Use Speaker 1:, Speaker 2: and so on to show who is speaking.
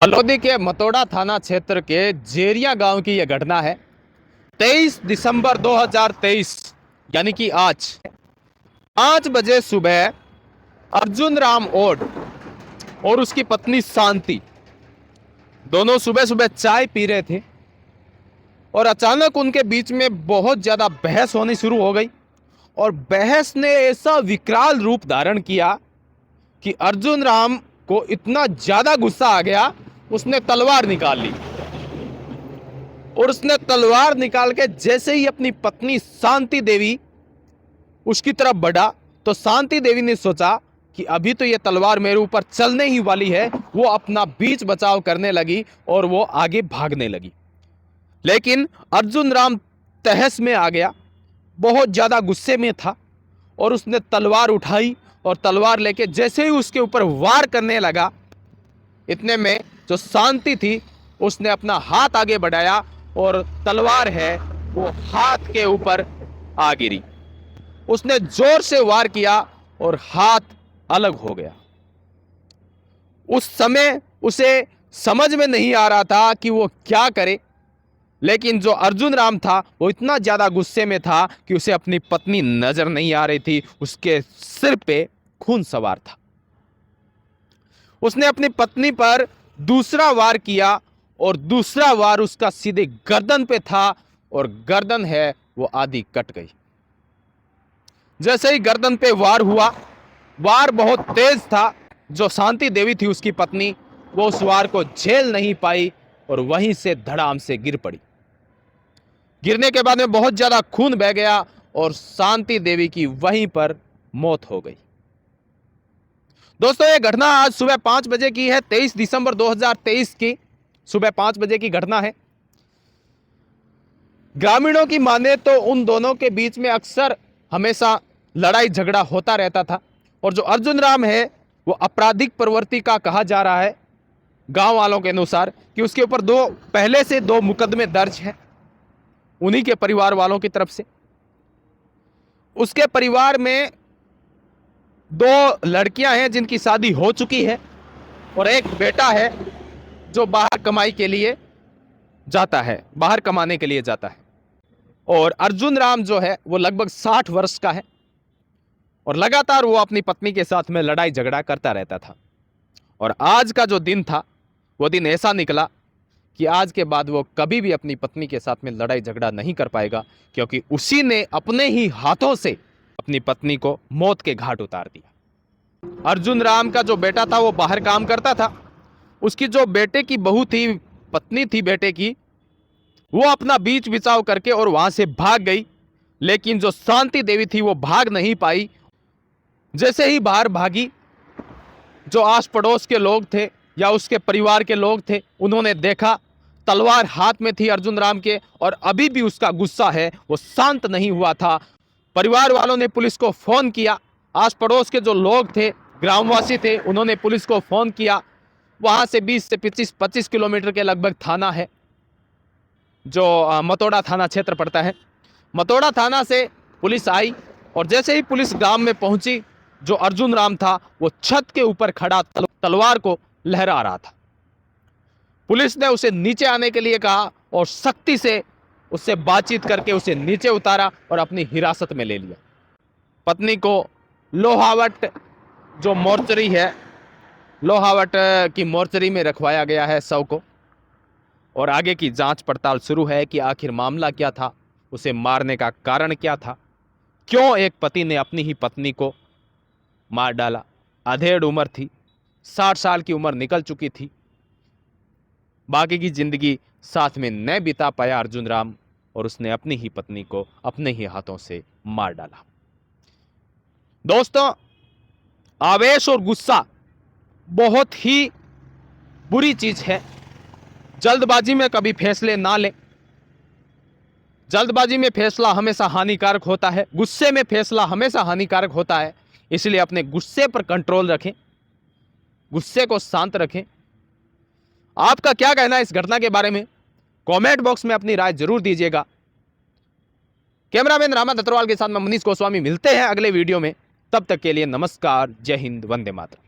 Speaker 1: हल्द्वानी के मतोड़ा थाना क्षेत्र के जेरिया गांव की यह घटना है। 23 दिसंबर 2023 यानी कि आज 5 बजे सुबह अर्जुन राम ओड और उसकी पत्नी शांति दोनों सुबह सुबह चाय पी रहे थे और अचानक उनके बीच में बहुत ज्यादा बहस होनी शुरू हो गई और बहस ने ऐसा विकराल रूप धारण किया कि अर्जुन राम को इतना ज्यादा गुस्सा आ गया, उसने तलवार निकाल ली और उसने तलवार निकाल के जैसे ही अपनी पत्नी शांति देवी उसकी तरफ बढ़ा तो शांति देवी ने सोचा कि अभी तो ये तलवार मेरे ऊपर चलने ही वाली है। वो अपना बीच बचाव करने लगी और वो आगे भागने लगी, लेकिन अर्जुन राम तहस में आ गया, बहुत ज्यादा गुस्से में था और उसने तलवार उठाई और तलवार लेके जैसे ही उसके ऊपर वार करने लगा, इतने में जो शांति थी उसने अपना हाथ आगे बढ़ाया और तलवार है वो हाथ के ऊपर आ गिरी। उसने जोर से वार किया और हाथ अलग हो गया। उस समय उसे समझ में नहीं आ रहा था कि वो क्या करे, लेकिन जो अर्जुन राम था वो इतना ज्यादा गुस्से में था कि उसे अपनी पत्नी नजर नहीं आ रही थी, उसके सिर पे खून सवार था। उसने अपनी पत्नी पर दूसरा वार किया और दूसरा वार उसका सीधे गर्दन पे था और गर्दन है वो आधी कट गई। जैसे ही गर्दन पे वार हुआ, वार बहुत तेज था, जो शांति देवी थी उसकी पत्नी, वो उस वार को झेल नहीं पाई और वहीं से धड़ाम से गिर पड़ी। गिरने के बाद में बहुत ज्यादा खून बह गया और शांति देवी की वहीं पर मौत हो गई। दोस्तों, यह घटना आज सुबह 5 बजे की है। 23 दिसंबर 2023 की सुबह 5 बजे की घटना है। ग्रामीणों की माने तो उन दोनों के बीच में अक्सर हमेशा लड़ाई झगड़ा होता रहता था और जो अर्जुन राम है वो आपराधिक प्रवृत्ति का कहा जा रहा है गांव वालों के अनुसार कि उसके ऊपर पहले से दो मुकदमे दर्ज हैं उन्हीं के परिवार वालों की तरफ से। उसके परिवार में 2 लड़कियां हैं जिनकी शादी हो चुकी है और एक बेटा है जो बाहर कमाई के लिए जाता है, बाहर कमाने के लिए जाता है। और अर्जुन राम जो है वो लगभग 60 वर्ष का है और लगातार वो अपनी पत्नी के साथ में लड़ाई झगड़ा करता रहता था। और आज का जो दिन था वो दिन ऐसा निकला कि आज के बाद वो कभी भी अपनी पत्नी के साथ में लड़ाई झगड़ा नहीं कर पाएगा, क्योंकि उसी ने अपने ही हाथों से अपनी पत्नी को मौत के घाट उतार दिया। अर्जुन राम का जो बेटा था वो बाहर काम करता था, उसकी जो बेटे की बहू थी, पत्नी थी बेटे की, वो अपना बीच बचाव करके और वहां से भाग गई, लेकिन जो शांति देवी थी वो भाग नहीं पाई। जैसे ही बाहर भागी, जो आस पड़ोस के लोग थे या उसके परिवार के लोग थे, उन्होंने देखा तलवार हाथ में थी अर्जुन राम के और अभी भी उसका गुस्सा है वो शांत नहीं हुआ था। परिवार वालों ने पुलिस को फोन किया, आस पड़ोस के जो लोग थे, ग्रामवासी थे, उन्होंने पुलिस को फोन किया। वहां से 20 से 25 किलोमीटर के लगभग थाना है जो मतोड़ा थाना क्षेत्र पड़ता है। मतोड़ा थाना से पुलिस आई और जैसे ही पुलिस गांव में पहुंची, जो अर्जुन राम था वो छत के ऊपर खड़ा तलवार को लहरा रहा था। पुलिस ने उसे नीचे आने के लिए कहा और सख्ती से उससे बातचीत करके उसे नीचे उतारा और अपनी हिरासत में ले लिया। पत्नी को लोहावट जो मोर्चरी है, लोहावट की मोर्चरी में रखवाया गया है शव को, और आगे की जांच पड़ताल शुरू है कि आखिर मामला क्या था, उसे मारने का कारण क्या था, क्यों एक पति ने अपनी ही पत्नी को मार डाला। अधेड़ उम्र थी, 60 साल की उम्र निकल चुकी थी, बाकी की जिंदगी साथ में न बिता पाया अर्जुन राम और उसने अपनी ही पत्नी को अपने ही हाथों से मार डाला। दोस्तों, आवेश और गुस्सा बहुत ही बुरी चीज है। जल्दबाजी में कभी फैसले ना लें। जल्दबाजी में फैसला हमेशा हानिकारक होता है, गुस्से में फैसला हमेशा हानिकारक होता है। इसलिए अपने गुस्से पर कंट्रोल रखें, गुस्से को शांत रखें। आपका क्या कहना है इस घटना के बारे में? कमेंट बॉक्स में अपनी राय जरूर दीजिएगा। कैमरामैन रामा दत्तरवाल के साथ मैं मनीष गोस्वामी मिलते हैं अगले वीडियो में। तब तक के लिए नमस्कार, जय हिंद, वंदे मातरम।